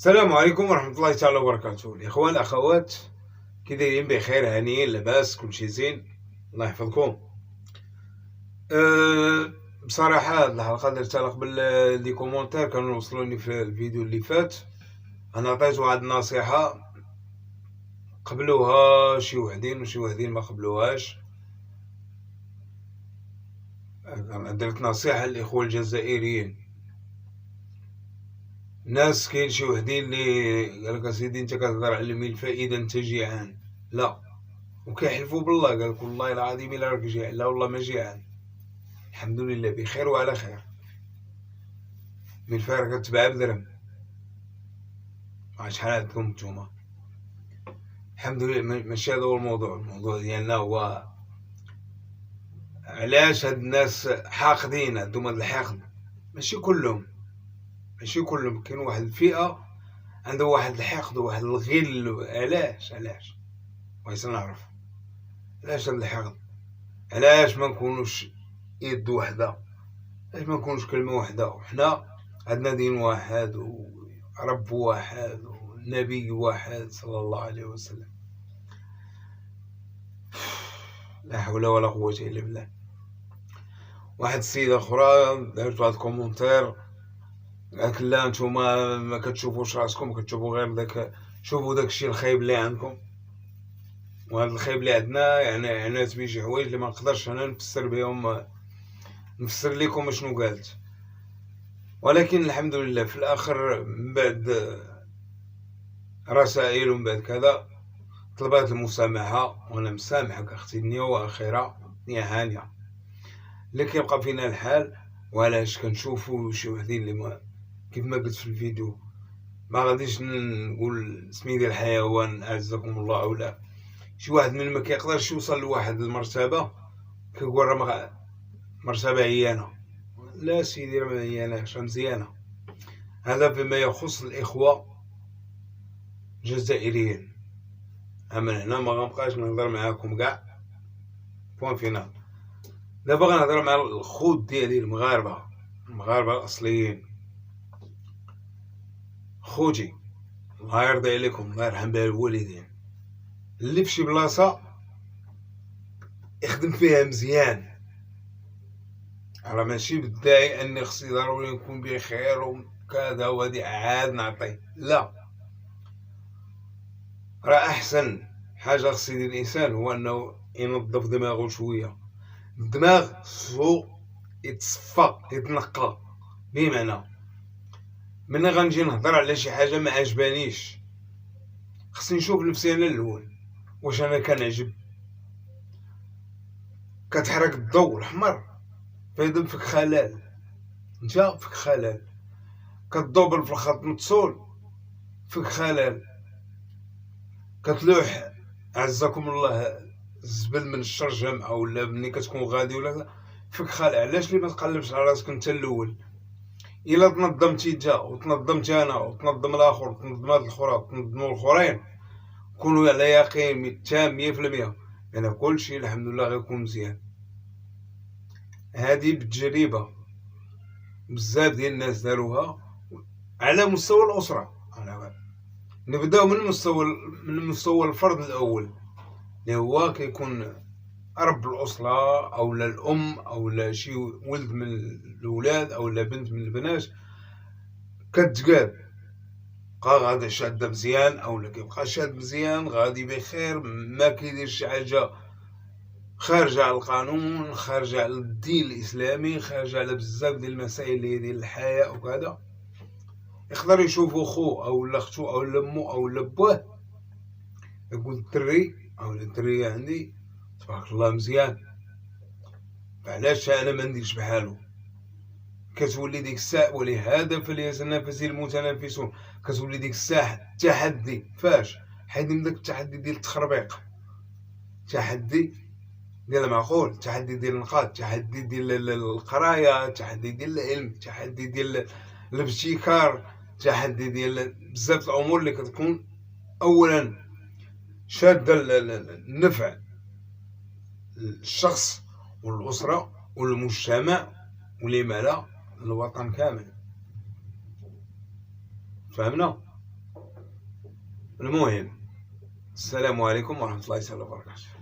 السلام عليكم ورحمة الله تعالى وبركاته. الإخوان الأخوات، كي دايرين؟ بخير، هانيين، لاباس، كلشي زين، الله يحفظكم. بصراحة هاد الحلقة درتها قبل لي كومونتير كانوا وصلوني في الفيديو اللي فات. أنا عطيت واحد النصيحة قبلوها شي وحدين وشي وحدين ما قبلوهاش. درت نصيحة للإخوة الجزائريين. ناس كاين شي وحدين اللي قالك اسيدي انت كتهضر على الميل الفائدة انت جيعان، لا، وكيحلفوا بالله، قالك والله العظيم الا راك جيعان، لا والله ما جيعان، الحمد لله بخير وعلى خير. من الفارق كتباع بدرهم، شحال عندكم نتوما؟ الحمد لله. ماشي هذا هو الموضوع ديالنا هو علاش هاد الناس حاقدين، عندهم هاد الحقد. ماشي كلهم، كاين واحد الفئة عنده واحد الحقد وواحد الغل. علاش بغيت نعرف علاش هاد الحقد؟ علاش ما نكونوش يد وحده؟ علاش ما نكونوش كلمه وحده؟ وحنا عندنا دين واحد ورب واحد ونبي واحد صلى الله عليه وسلم. لا حول ولا قوه الا بالله. واحد السيده اخرى دارت واحد كومونتير، قالت لا نتوما ما كتشوفوش راسكم، كتشوفوا غير داك، شوفوا داك الشيء الخايب اللي عندكم. وهذا الخايب اللي عندنا يعني عنات بيه شي حوايج اللي ما نقدرش انا نفسر بهم، نفسر لكم شنو قالت. ولكن الحمد لله في الاخر من بعد رسائل ومن بعد كذا طلبات المسامحه، وانا مسامحك اختي النيه واخره نيه هانيه. اللي كيبقى فينا الحال، وعلاش كنشوفوا شي وحدين اللي ما، كيف ما قلت في الفيديو، ما غاديش نقول سمي ديال الحيوان اعزكم الله او لا، شي واحد من ما كيقدرش يوصل لواحد المرتبه كيقول راه مرتبه عيانه. لا سيدي، راه ما عياناش، مزيانه. هذا فيما يخص الاخوه الجزائريين. اما هنا ما غنبقاش نهضر معاكم كاع، بوان فينال. دابا غنهضر مع الخوت ديالي المغاربه الاصليين. خوتي الله يرضي عليكم، الله يرحم بها الوالدين، اللي في شي بلاصه يخدم فيها مزيان، راه ماشي بالداعي اني خصني ضروري نكون بخير وكذا وهادي عاد نعطي، لا، راه احسن حاجه خص يدير الانسان هو انه ينظف دماغه شويه. الدماغ خصو يتصفى يتنقى. بمعنى ملي غنجي نهضر على شي حاجه ما عجبانيش، خصني نشوف نفسي انا الاول، واش انا كنعجب؟ كتحرك الضوء الاحمر فيضرب فيك خلل، انت فيك خلل. كتدوبل في الخط متصول فيك خلل. كتلوح عزكم الله الزبل من الشرجم او لا ملي كتكون غادي ولا فيك خلل. علاش لي ما تقلبش على راسك انت الاول؟ الا تنظمتي انت وتنظمت انا وتنظم الاخر وتنظم هاد الاخرى وتنظموا الاخرين، كونوا على يقين تام 100% يعني كلشي الحمد لله غيكون مزيان. هذه بالتجربه، بزاف ديال الناس داروها على مستوى الاسره. نبداو من مستوى الفرد الاول اللي هو كيكون رب الاسره او لا الام او لا شي ولد من الاولاد او لا بنت من البنات. كتقاد بقى غادي شاده مزيان او لا كيبقى شاد مزيان، غادي بخير، ما كيدير شي حاجه خارجه على القانون، خارجه على الدين الاسلامي، خارجه على بزاف ديال المسائل اللي ديال الحياه وكذا. يقدر يشوفو خو او لا اختو او لا مو او لا بوه، يقول الدري او الدريه عندي تبارك الله مزيان، فعلاش انا ما نديرش بحالو؟ كتولي ديك الساعه، ولهذا فليتنافس المتنافسون. كتولي ديك الساعه تحدي. فاش حيد من داك التحدي ديال التخربيق، تحدي ديال معقول، تحدي ديال النقاد، تحدي ديال القرايه، تحدي ديال العلم، تحدي ديال الابتكار، تحدي ديال بزاف الامور اللي كتكون اولا شاده النفع الشخص والاسره والمجتمع ولما لا الوطن كامل. فهمنا؟ المهم، السلام عليكم ورحمة الله تعالى وبركاته.